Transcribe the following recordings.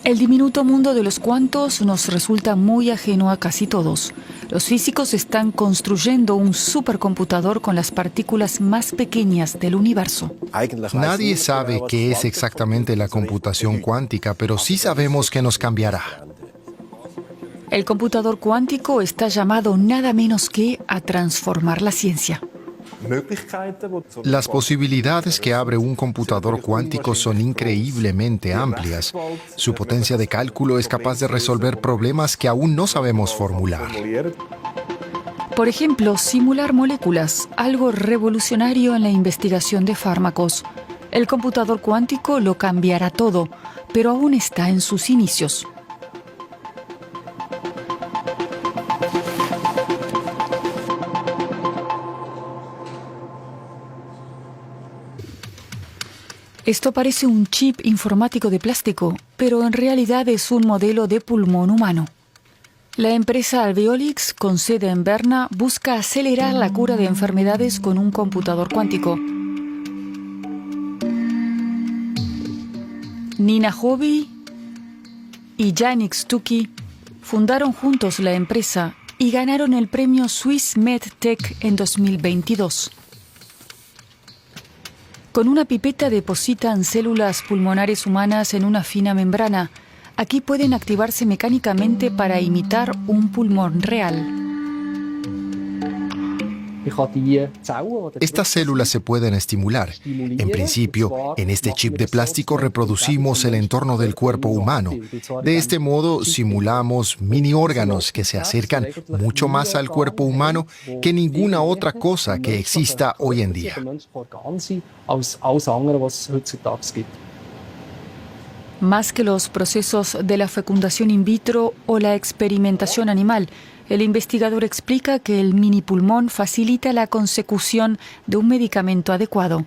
El diminuto mundo de los cuantos nos resulta muy ajeno a casi todos. Los físicos están construyendo un supercomputador con las partículas más pequeñas del universo. Nadie sabe qué es exactamente la computación cuántica, pero sí sabemos que nos cambiará. El computador cuántico está llamado nada menos que a transformar la ciencia. Las posibilidades que abre un computador cuántico son increíblemente amplias. Su potencia de cálculo es capaz de resolver problemas que aún no sabemos formular. Por ejemplo, simular moléculas, algo revolucionario en la investigación de fármacos. El computador cuántico lo cambiará todo, pero aún está en sus inicios. Esto parece un chip informático de plástico, pero en realidad es un modelo de pulmón humano. La empresa Alveolix, con sede en Berna, busca acelerar la cura de enfermedades con un computador cuántico. Nina Hobby y Yannick Stucky fundaron juntos la empresa y ganaron el premio Swiss MedTech en 2022. Con una pipeta depositan células pulmonares humanas en una fina membrana. Aquí pueden activarse mecánicamente para imitar un pulmón real. Estas células se pueden estimular. En principio, en este chip de plástico reproducimos el entorno del cuerpo humano. De este modo, simulamos mini órganos que se acercan mucho más al cuerpo humano que ninguna otra cosa que exista hoy en día. Más que los procesos de la fecundación in vitro o la experimentación animal, el investigador explica que el mini pulmón facilita la consecución de un medicamento adecuado.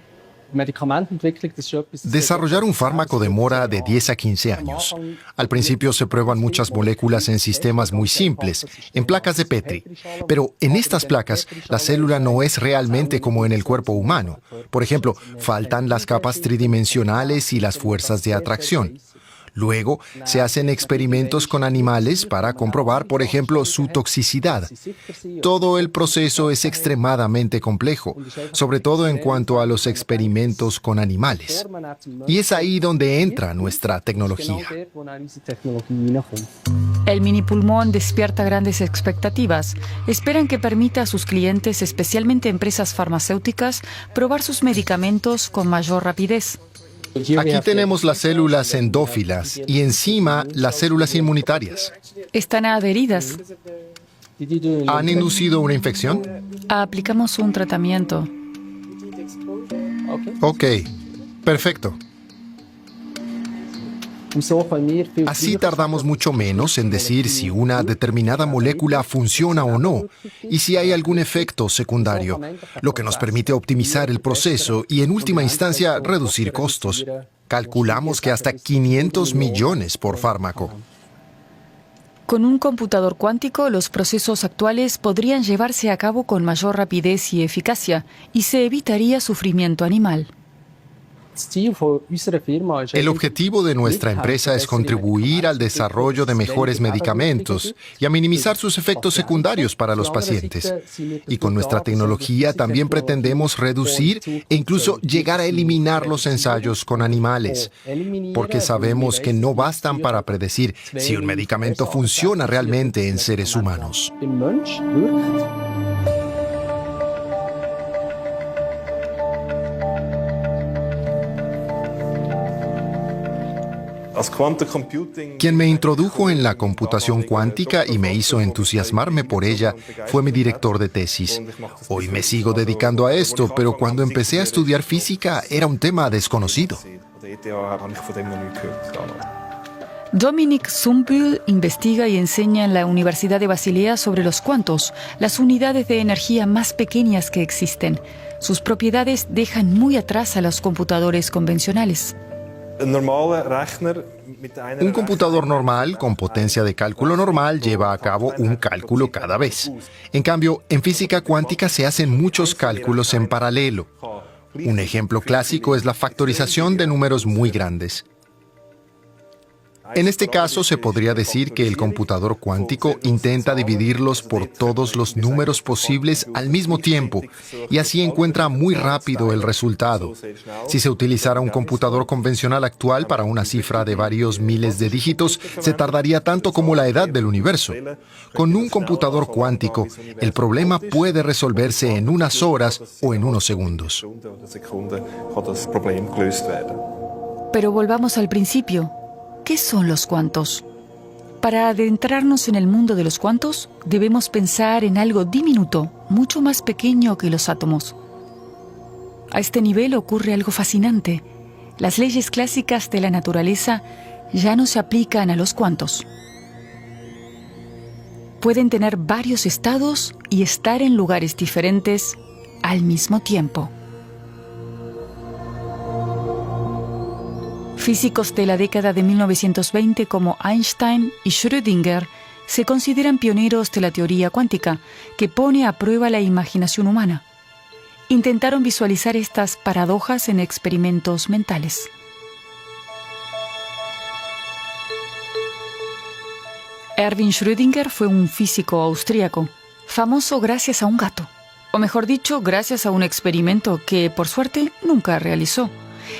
Desarrollar un fármaco demora de 10 a 15 años. Al principio se prueban muchas moléculas en sistemas muy simples, en placas de Petri. Pero en estas placas, la célula no es realmente como en el cuerpo humano. Por ejemplo, faltan las capas tridimensionales y las fuerzas de atracción. Luego, se hacen experimentos con animales para comprobar, por ejemplo, su toxicidad. Todo el proceso es extremadamente complejo, sobre todo en cuanto a los experimentos con animales. Y es ahí donde entra nuestra tecnología. El mini pulmón despierta grandes expectativas. Esperan que permita a sus clientes, especialmente empresas farmacéuticas, probar sus medicamentos con mayor rapidez. Aquí tenemos las células endófilas y encima las células inmunitarias. Están adheridas. ¿Han inducido una infección? Aplicamos un tratamiento. Ok, perfecto. Así tardamos mucho menos en decir si una determinada molécula funciona o no y si hay algún efecto secundario, lo que nos permite optimizar el proceso y en última instancia reducir costos. Calculamos que hasta 500 millones por fármaco. Con un computador cuántico, los procesos actuales podrían llevarse a cabo con mayor rapidez y eficacia y se evitaría sufrimiento animal. El objetivo de nuestra empresa es contribuir al desarrollo de mejores medicamentos y a minimizar sus efectos secundarios para los pacientes. Y con nuestra tecnología también pretendemos reducir e incluso llegar a eliminar los ensayos con animales, porque sabemos que no bastan para predecir si un medicamento funciona realmente en seres humanos. Quien me introdujo en la computación cuántica y me hizo entusiasmarme por ella fue mi director de tesis. Hoy me sigo dedicando a esto, pero cuando empecé a estudiar física era un tema desconocido. Dominique Zumbühl investiga y enseña en la Universidad de Basilea sobre los cuantos, las unidades de energía más pequeñas que existen. Sus propiedades dejan muy atrás a los computadores convencionales. Un computador normal con potencia de cálculo normal lleva a cabo un cálculo cada vez. En cambio, en física cuántica se hacen muchos cálculos en paralelo. Un ejemplo clásico es la factorización de números muy grandes. En este caso, se podría decir que el computador cuántico intenta dividirlos por todos los números posibles al mismo tiempo y así encuentra muy rápido el resultado. Si se utilizara un computador convencional actual para una cifra de varios miles de dígitos, se tardaría tanto como la edad del universo. Con un computador cuántico, el problema puede resolverse en unas horas o en unos segundos. Pero volvamos al principio. ¿Qué son los cuantos? Para adentrarnos en el mundo de los cuantos, debemos pensar en algo diminuto, mucho más pequeño que los átomos. A este nivel ocurre algo fascinante. Las leyes clásicas de la naturaleza ya no se aplican a los cuantos. Pueden tener varios estados y estar en lugares diferentes al mismo tiempo. Físicos de la década de 1920 como Einstein y Schrödinger se consideran pioneros de la teoría cuántica, que pone a prueba la imaginación humana. Intentaron visualizar estas paradojas en experimentos mentales. Erwin Schrödinger fue un físico austríaco, famoso gracias a un gato, o mejor dicho, gracias a un experimento que, por suerte, nunca realizó.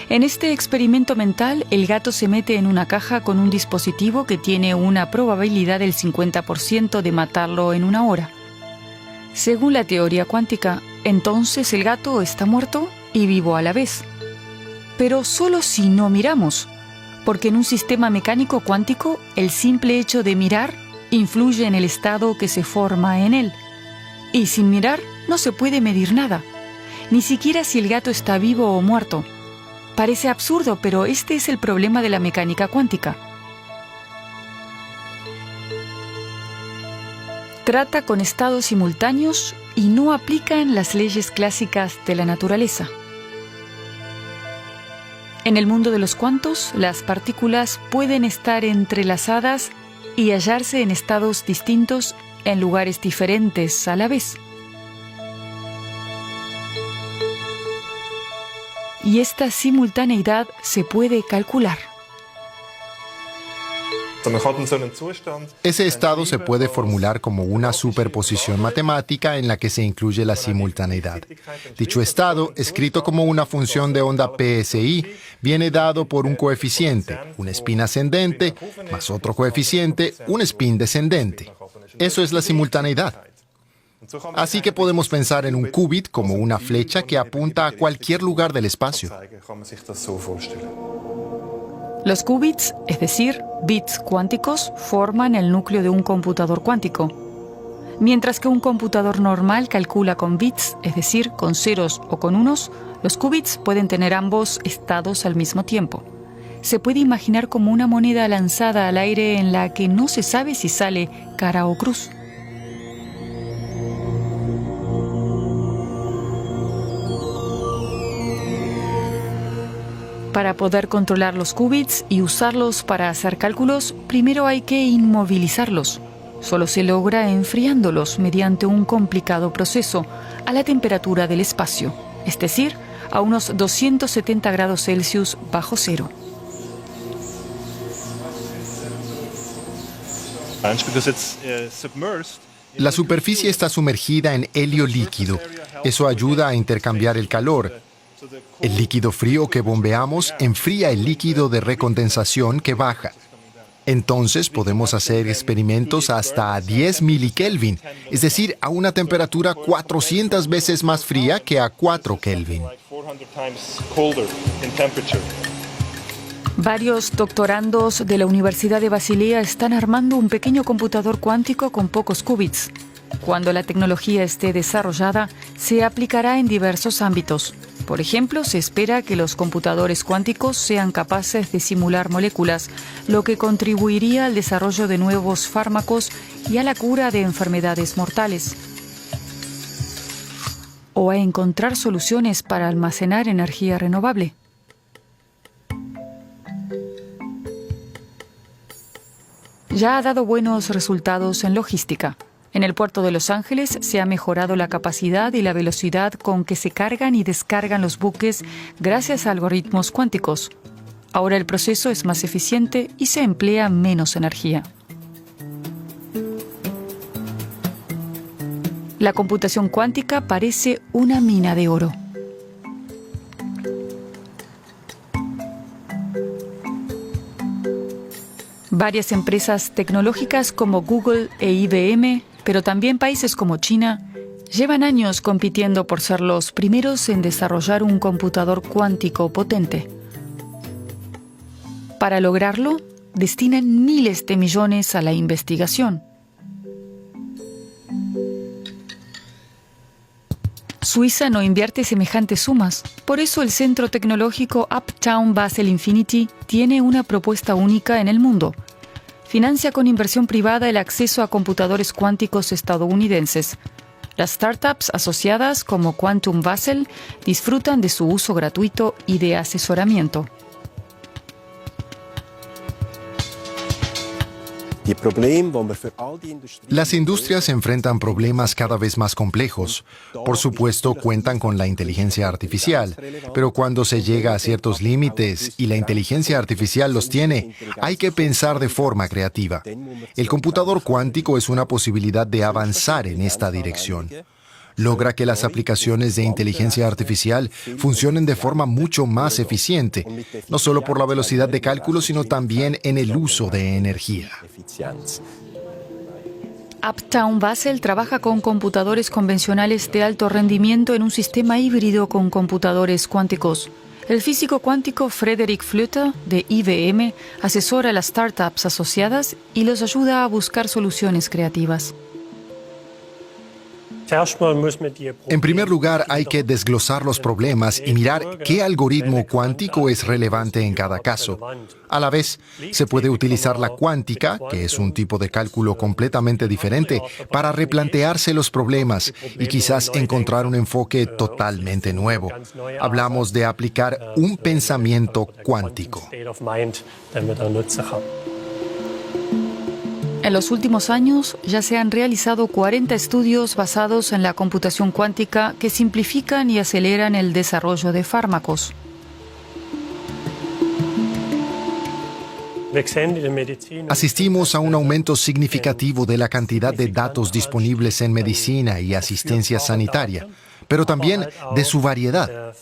En este experimento mental, el gato se mete en una caja con un dispositivo que tiene una probabilidad del 50% de matarlo en una hora. Según la teoría cuántica, entonces el gato está muerto y vivo a la vez. Pero solo si no miramos, porque en un sistema mecánico cuántico, el simple hecho de mirar influye en el estado que se forma en él. Y sin mirar no se puede medir nada, ni siquiera si el gato está vivo o muerto. Parece absurdo, pero este es el problema de la mecánica cuántica. Trata con estados simultáneos y no aplican las leyes clásicas de la naturaleza. En el mundo de los cuantos, las partículas pueden estar entrelazadas y hallarse en estados distintos en lugares diferentes a la vez. Y esta simultaneidad se puede calcular. Ese estado se puede formular como una superposición matemática en la que se incluye la simultaneidad. Dicho estado, escrito como una función de onda PSI, viene dado por un coeficiente, un spin ascendente, más otro coeficiente, un spin descendente. Eso es la simultaneidad. Así que podemos pensar en un qubit como una flecha que apunta a cualquier lugar del espacio. Los qubits, es decir, bits cuánticos, forman el núcleo de un computador cuántico. Mientras que un computador normal calcula con bits, es decir, con ceros o con unos, los qubits pueden tener ambos estados al mismo tiempo. Se puede imaginar como una moneda lanzada al aire en la que no se sabe si sale cara o cruz. Para poder controlar los qubits y usarlos para hacer cálculos, primero hay que inmovilizarlos. Solo se logra enfriándolos mediante un complicado proceso a la temperatura del espacio, es decir, a unos 270 grados Celsius bajo cero. La superficie está sumergida en helio líquido. Eso ayuda a intercambiar el calor. El líquido frío que bombeamos enfría el líquido de recondensación que baja. Entonces podemos hacer experimentos hasta a 10 milikelvin, es decir, a una temperatura 400 veces más fría que a 4 Kelvin. Varios doctorandos de la Universidad de Basilea están armando un pequeño computador cuántico con pocos qubits. Cuando la tecnología esté desarrollada, se aplicará en diversos ámbitos. Por ejemplo, se espera que los computadores cuánticos sean capaces de simular moléculas, lo que contribuiría al desarrollo de nuevos fármacos y a la cura de enfermedades mortales. O a encontrar soluciones para almacenar energía renovable. Ya ha dado buenos resultados en logística. En el puerto de Los Ángeles se ha mejorado la capacidad y la velocidad con que se cargan y descargan los buques gracias a algoritmos cuánticos. Ahora el proceso es más eficiente y se emplea menos energía. La computación cuántica parece una mina de oro. Varias empresas tecnológicas como Google e IBM, pero también países como China, llevan años compitiendo por ser los primeros en desarrollar un computador cuántico potente. Para lograrlo, destinan miles de millones a la investigación. Suiza no invierte semejantes sumas. Por eso el centro tecnológico Uptown Basel Infinity tiene una propuesta única en el mundo. Financia con inversión privada el acceso a computadores cuánticos estadounidenses. Las startups asociadas como Quantum Basel disfrutan de su uso gratuito y de asesoramiento. Las industrias enfrentan problemas cada vez más complejos. Por supuesto, cuentan con la inteligencia artificial, pero cuando se llega a ciertos límites y la inteligencia artificial los tiene, hay que pensar de forma creativa. El computador cuántico es una posibilidad de avanzar en esta dirección. Logra que las aplicaciones de inteligencia artificial funcionen de forma mucho más eficiente, no solo por la velocidad de cálculo, sino también en el uso de energía. Uptown Basel trabaja con computadores convencionales de alto rendimiento en un sistema híbrido con computadores cuánticos. El físico cuántico Frederick Flöter, de IBM, asesora a las startups asociadas y los ayuda a buscar soluciones creativas. En primer lugar, hay que desglosar los problemas y mirar qué algoritmo cuántico es relevante en cada caso. A la vez, se puede utilizar la cuántica, que es un tipo de cálculo completamente diferente, para replantearse los problemas y quizás encontrar un enfoque totalmente nuevo. Hablamos de aplicar un pensamiento cuántico. En los últimos años ya se han realizado 40 estudios basados en la computación cuántica que simplifican y aceleran el desarrollo de fármacos. Asistimos a un aumento significativo de la cantidad de datos disponibles en medicina y asistencia sanitaria, pero también de su variedad.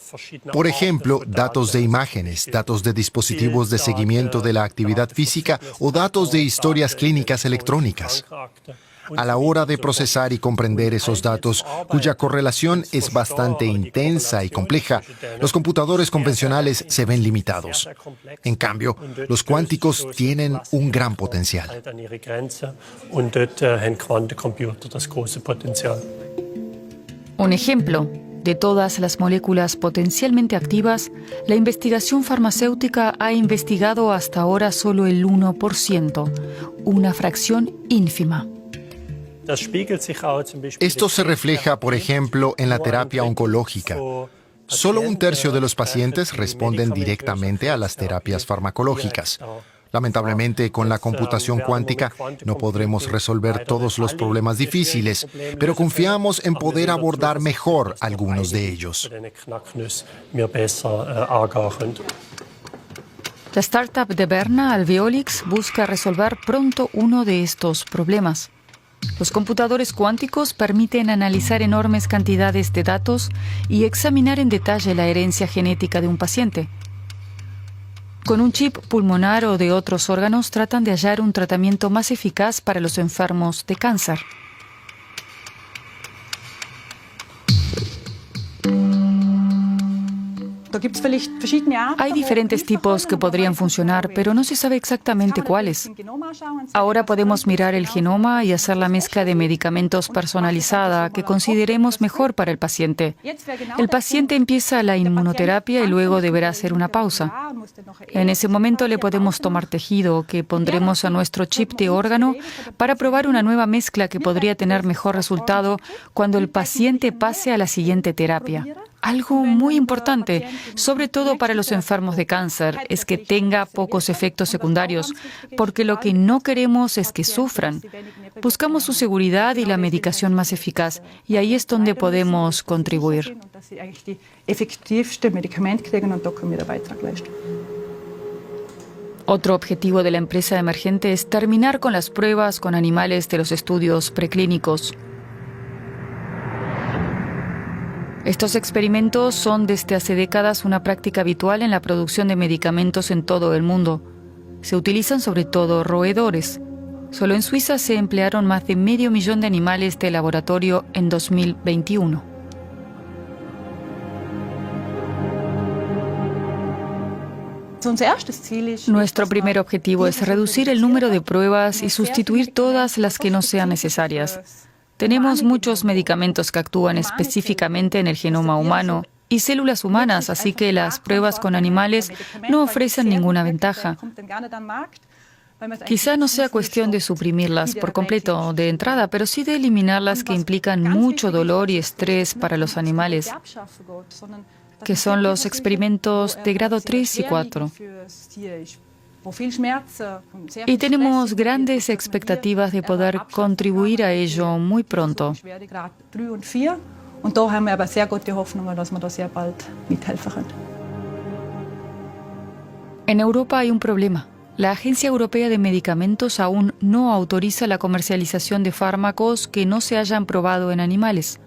Por ejemplo, datos de imágenes, datos de dispositivos de seguimiento de la actividad física o datos de historias clínicas electrónicas. A la hora de procesar y comprender esos datos, cuya correlación es bastante intensa y compleja, los computadores convencionales se ven limitados. En cambio, los cuánticos tienen un gran potencial. Un ejemplo, de todas las moléculas potencialmente activas, la investigación farmacéutica ha investigado hasta ahora solo el 1%, una fracción ínfima. Esto se refleja, por ejemplo, en la terapia oncológica. Solo 1/3 de los pacientes responden directamente a las terapias farmacológicas. Lamentablemente, con la computación cuántica no podremos resolver todos los problemas difíciles, pero confiamos en poder abordar mejor algunos de ellos. La startup de Berna, Alveolix, busca resolver pronto uno de estos problemas. Los computadores cuánticos permiten analizar enormes cantidades de datos y examinar en detalle la herencia genética de un paciente. Con un chip pulmonar o de otros órganos tratan de hallar un tratamiento más eficaz para los enfermos de cáncer. Hay diferentes tipos que podrían funcionar, pero no se sabe exactamente cuáles. Ahora podemos mirar el genoma y hacer la mezcla de medicamentos personalizada que consideremos mejor para el paciente. El paciente empieza la inmunoterapia y luego deberá hacer una pausa. En ese momento le podemos tomar tejido que pondremos a nuestro chip de órgano para probar una nueva mezcla que podría tener mejor resultado cuando el paciente pase a la siguiente terapia. Algo muy importante, sobre todo para los enfermos de cáncer, es que tenga pocos efectos secundarios, porque lo que no queremos es que sufran. Buscamos su seguridad y la medicación más eficaz, y ahí es donde podemos contribuir. Otro objetivo de la empresa emergente es terminar con las pruebas con animales de los estudios preclínicos. Estos experimentos son desde hace décadas una práctica habitual en la producción de medicamentos en todo el mundo. Se utilizan sobre todo roedores. Solo en Suiza se emplearon más de 500.000 de animales de laboratorio en 2021. Nuestro primer objetivo es reducir el número de pruebas y sustituir todas las que no sean necesarias. Tenemos muchos medicamentos que actúan específicamente en el genoma humano y células humanas, así que las pruebas con animales no ofrecen ninguna ventaja. Quizá no sea cuestión de suprimirlas por completo de entrada, pero sí de eliminar las que implican mucho dolor y estrés para los animales, que son los experimentos de grado 3 y 4. Y tenemos grandes expectativas de poder contribuir a ello muy pronto. En Europa hay un problema. La Agencia Europea de Medicamentos aún no autoriza la comercialización de fármacos que no se hayan probado en animales.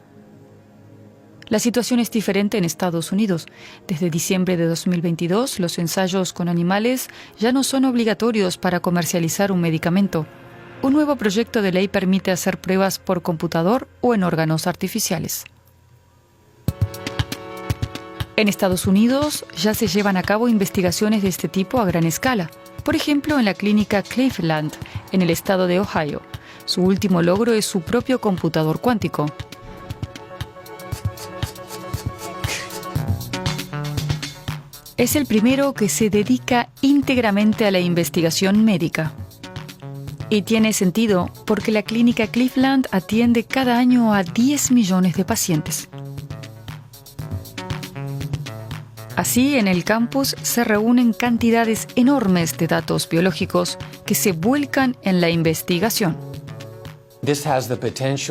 La situación es diferente en Estados Unidos. Desde diciembre de 2022, los ensayos con animales ya no son obligatorios para comercializar un medicamento. Un nuevo proyecto de ley permite hacer pruebas por computador o en órganos artificiales. En Estados Unidos ya se llevan a cabo investigaciones de este tipo a gran escala. Por ejemplo, en la clínica Cleveland, en el estado de Ohio. Su último logro es su propio computador cuántico. Es el primero que se dedica íntegramente a la investigación médica. Y tiene sentido porque la clínica Cleveland atiende cada año a 10 millones de pacientes. Así, en el campus se reúnen cantidades enormes de datos biológicos que se vuelcan en la investigación.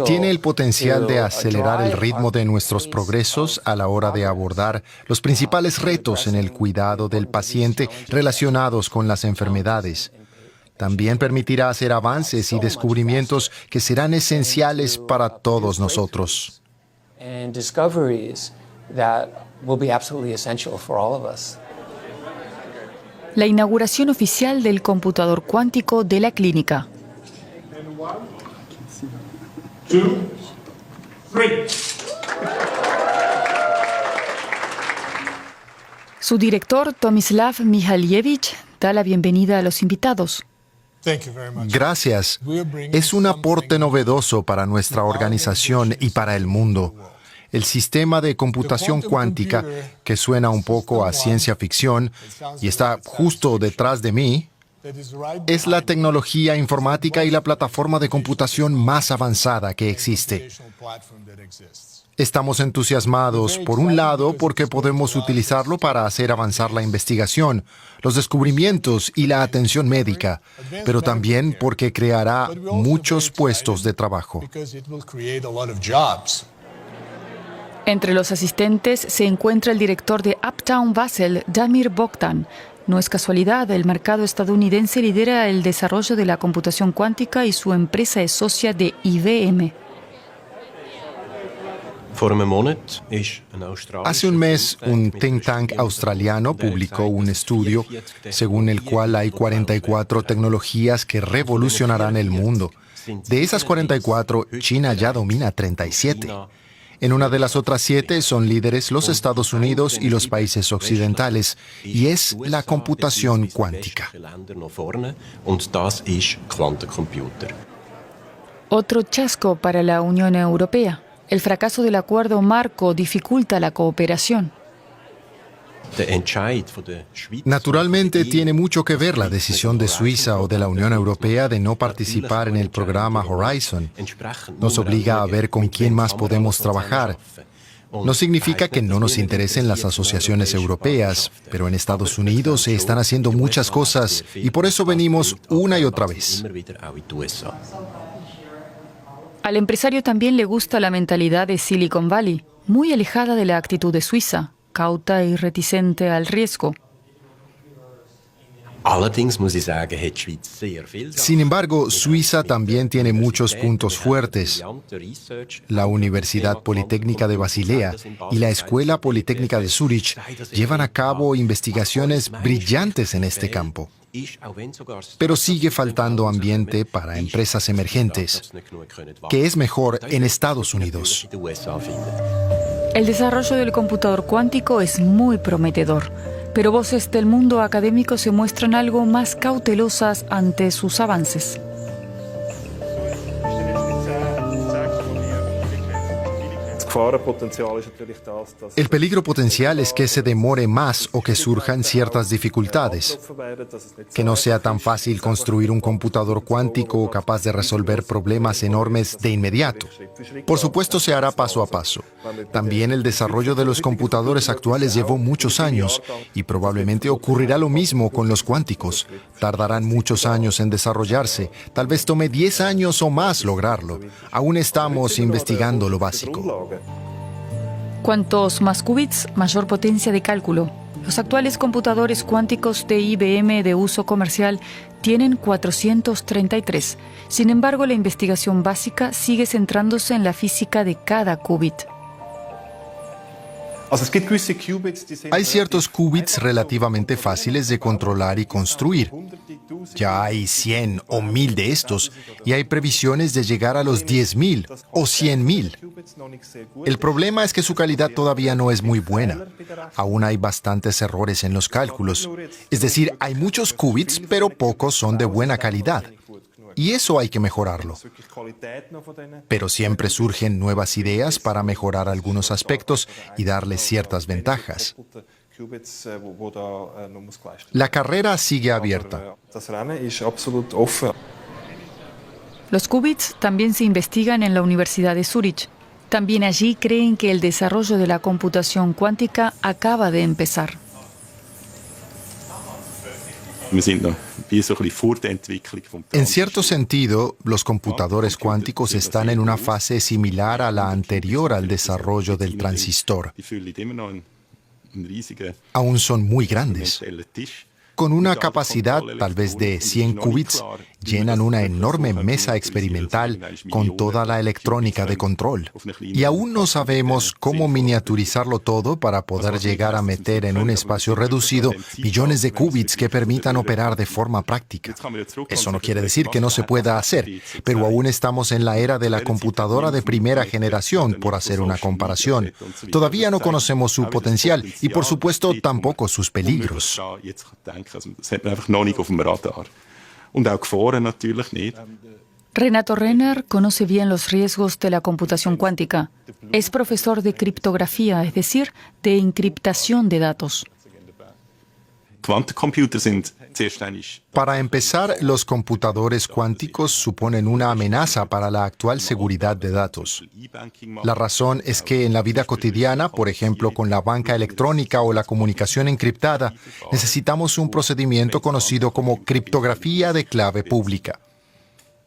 Tiene el potencial de acelerar el ritmo de nuestros progresos a la hora de abordar los principales retos en el cuidado del paciente relacionados con las enfermedades. También permitirá hacer avances y descubrimientos que serán esenciales para todos nosotros. La inauguración oficial del computador cuántico de la clínica. 2, 3. Su director, Tomislav Mihalievich, da la bienvenida a los invitados. Gracias. Es un aporte novedoso para nuestra organización y para el mundo. El sistema de computación cuántica, que suena un poco a ciencia ficción y está justo detrás de mí, es la tecnología informática y la plataforma de computación más avanzada que existe. Estamos entusiasmados, por un lado, porque podemos utilizarlo para hacer avanzar la investigación, los descubrimientos y la atención médica, pero también porque creará muchos puestos de trabajo. Entre los asistentes se encuentra el director de Uptown Basel, Damir Bogdan. No es casualidad, el mercado estadounidense lidera el desarrollo de la computación cuántica y su empresa es socia de IBM. Hace un mes, un think tank australiano publicó un estudio según el cual hay 44 tecnologías que revolucionarán el mundo. De esas 44, China ya domina 37. En una de las otras 7 son líderes los Estados Unidos y los países occidentales, y es la computación cuántica. Otro chasco para la Unión Europea. El fracaso del acuerdo marco dificulta la cooperación. Naturalmente, tiene mucho que ver la decisión de Suiza o de la Unión Europea de no participar en el programa Horizon. Nos obliga a ver con quién más podemos trabajar. No significa que no nos interesen las asociaciones europeas, pero en Estados Unidos se están haciendo muchas cosas y por eso venimos una y otra vez. Al empresario también le gusta la mentalidad de Silicon Valley, muy alejada de la actitud de Suiza, cauta y reticente al riesgo. Sin embargo, Suiza también tiene muchos puntos fuertes. La Universidad Politécnica de Basilea y la Escuela Politécnica de Zúrich llevan a cabo investigaciones brillantes en este campo. Pero sigue faltando ambiente para empresas emergentes, que es mejor en Estados Unidos. El desarrollo del computador cuántico es muy prometedor, pero voces del mundo académico se muestran algo más cautelosas ante sus avances. El peligro potencial es que se demore más o que surjan ciertas dificultades, que no sea tan fácil construir un computador cuántico capaz de resolver problemas enormes de inmediato. Por supuesto, se hará paso a paso. También el desarrollo de los computadores actuales llevó muchos años y probablemente ocurrirá lo mismo con los cuánticos. Tardarán muchos años en desarrollarse, tal vez tome 10 años o más lograrlo. Aún estamos investigando lo básico. Cuantos más qubits, mayor potencia de cálculo. Los actuales computadores cuánticos de IBM de uso comercial tienen 433. Sin embargo, la investigación básica sigue centrándose en la física de cada qubit. Hay ciertos qubits relativamente fáciles de controlar y construir. Ya hay 100 o 1000 de estos y hay previsiones de llegar a los 10.000 o 100.000. El problema es que su calidad todavía no es muy buena. Aún hay bastantes errores en los cálculos. Es decir, hay muchos qubits, pero pocos son de buena calidad. Y eso hay que mejorarlo. Pero siempre surgen nuevas ideas para mejorar algunos aspectos y darles ciertas ventajas. La carrera sigue abierta. Los qubits también se investigan en la Universidad de Zúrich. También allí creen que el desarrollo de la computación cuántica acaba de empezar. En cierto sentido, los computadores cuánticos están en una fase similar a la anterior al desarrollo del transistor. Aún son muy grandes. Con una capacidad tal vez de 100 qubits, llenan una enorme mesa experimental con toda la electrónica de control. Y aún no sabemos cómo miniaturizarlo todo para poder llegar a meter en un espacio reducido millones de qubits que permitan operar de forma práctica. Eso no quiere decir que no se pueda hacer, pero aún estamos en la era de la computadora de primera generación, por hacer una comparación. Todavía no conocemos su potencial y, por supuesto, tampoco sus peligros. Renato Renner conoce bien los riesgos de la computación cuántica. Es profesor de criptografía, es decir, de encriptación de datos. Para empezar, los computadores cuánticos suponen una amenaza para la actual seguridad de datos. La razón es que en la vida cotidiana, por ejemplo con la banca electrónica o la comunicación encriptada, necesitamos un procedimiento conocido como criptografía de clave pública.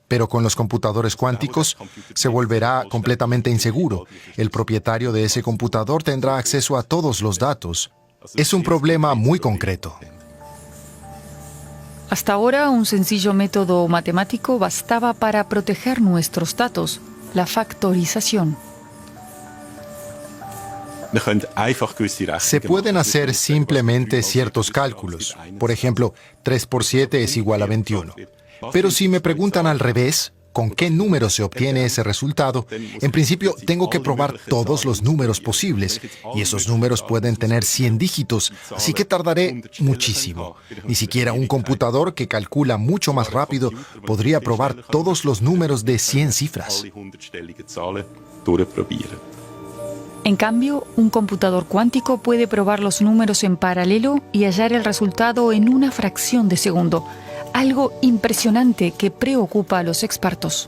Pero con los computadores cuánticos se volverá completamente inseguro. El propietario de ese computador tendrá acceso a todos los datos. Es un problema muy concreto. Hasta ahora, un sencillo método matemático bastaba para proteger nuestros datos, la factorización. Se pueden hacer simplemente ciertos cálculos. Por ejemplo, 3 por 7 es igual a 21. Pero si me preguntan al revés, ¿con qué número se obtiene ese resultado? En principio, tengo que probar todos los números posibles, y esos números pueden tener 100 dígitos, así que tardaré muchísimo. Ni siquiera un computador que calcula mucho más rápido podría probar todos los números de 100 cifras. En cambio, un computador cuántico puede probar los números en paralelo y hallar el resultado en una fracción de segundo. Algo impresionante que preocupa a los expertos.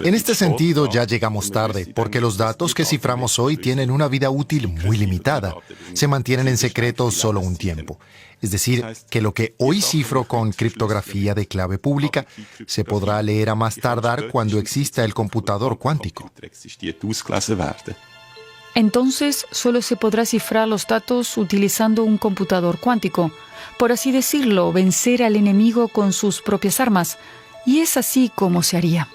En este sentido ya llegamos tarde, porque los datos que ciframos hoy tienen una vida útil muy limitada. Se mantienen en secreto solo un tiempo. Es decir, que lo que hoy cifro con criptografía de clave pública se podrá leer a más tardar cuando exista el computador cuántico. Entonces solo se podrá cifrar los datos utilizando un computador cuántico, por así decirlo, vencer al enemigo con sus propias armas, y es así como se haría.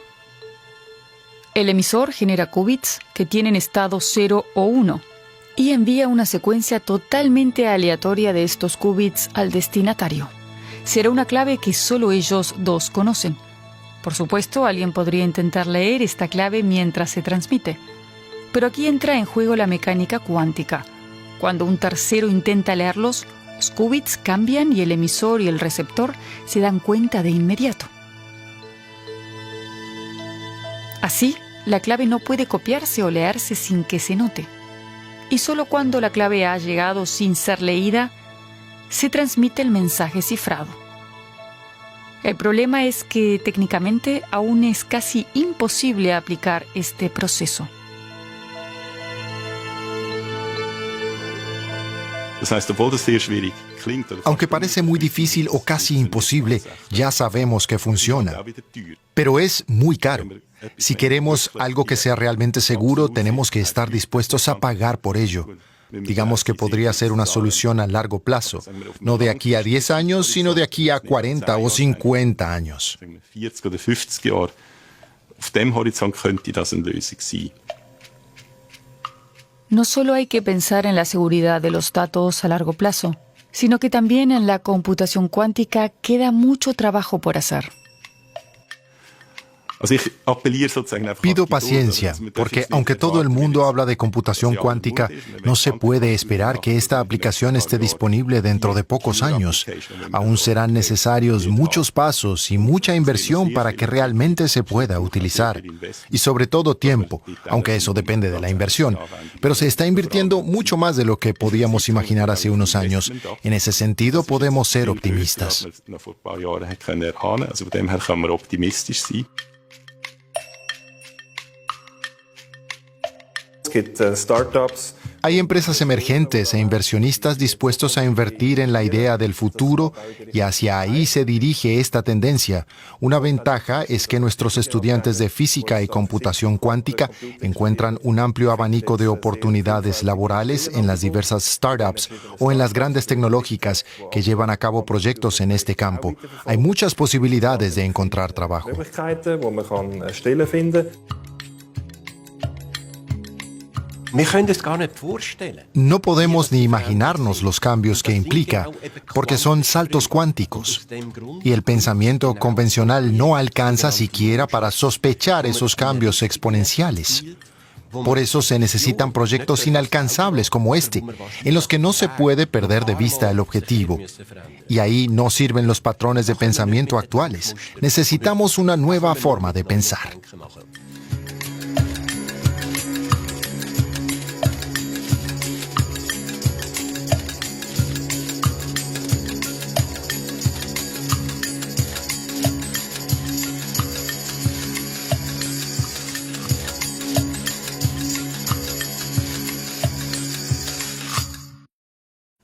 El emisor genera qubits que tienen estado 0 o 1 y envía una secuencia totalmente aleatoria de estos qubits al destinatario. Será una clave que solo ellos dos conocen. Por supuesto, alguien podría intentar leer esta clave mientras se transmite. Pero aquí entra en juego la mecánica cuántica. Cuando un tercero intenta leerlos, los qubits cambian y el emisor y el receptor se dan cuenta de inmediato. Así, la clave no puede copiarse o leerse sin que se note. Y solo cuando la clave ha llegado sin ser leída, se transmite el mensaje cifrado. El problema es que técnicamente aún es casi imposible aplicar este proceso. Aunque parece muy difícil o casi imposible, ya sabemos que funciona. Pero es muy caro. Si queremos algo que sea realmente seguro, tenemos que estar dispuestos a pagar por ello. Digamos que podría ser una solución a largo plazo, no de aquí a 10 años, sino de aquí a 40 o 50 años. No solo hay que pensar en la seguridad de los datos a largo plazo, sino que también en la computación cuántica queda mucho trabajo por hacer. Pido paciencia, porque aunque todo el mundo habla de computación cuántica, no se puede esperar que esta aplicación esté disponible dentro de pocos años. Aún serán necesarios muchos pasos y mucha inversión para que realmente se pueda utilizar. Y sobre todo tiempo, aunque eso depende de la inversión. Pero se está invirtiendo mucho más de lo que podíamos imaginar hace unos años. En ese sentido, podemos ser optimistas. Hay empresas emergentes e inversionistas dispuestos a invertir en la idea del futuro y hacia ahí se dirige esta tendencia. Una ventaja es que nuestros estudiantes de física y computación cuántica encuentran un amplio abanico de oportunidades laborales en las diversas startups o en las grandes tecnológicas que llevan a cabo proyectos en este campo. Hay muchas posibilidades de encontrar trabajo. No podemos ni imaginarnos los cambios que implica, porque son saltos cuánticos. Y el pensamiento convencional no alcanza siquiera para sospechar esos cambios exponenciales. Por eso se necesitan proyectos inalcanzables como este, en los que no se puede perder de vista el objetivo. Y ahí no sirven los patrones de pensamiento actuales. Necesitamos una nueva forma de pensar.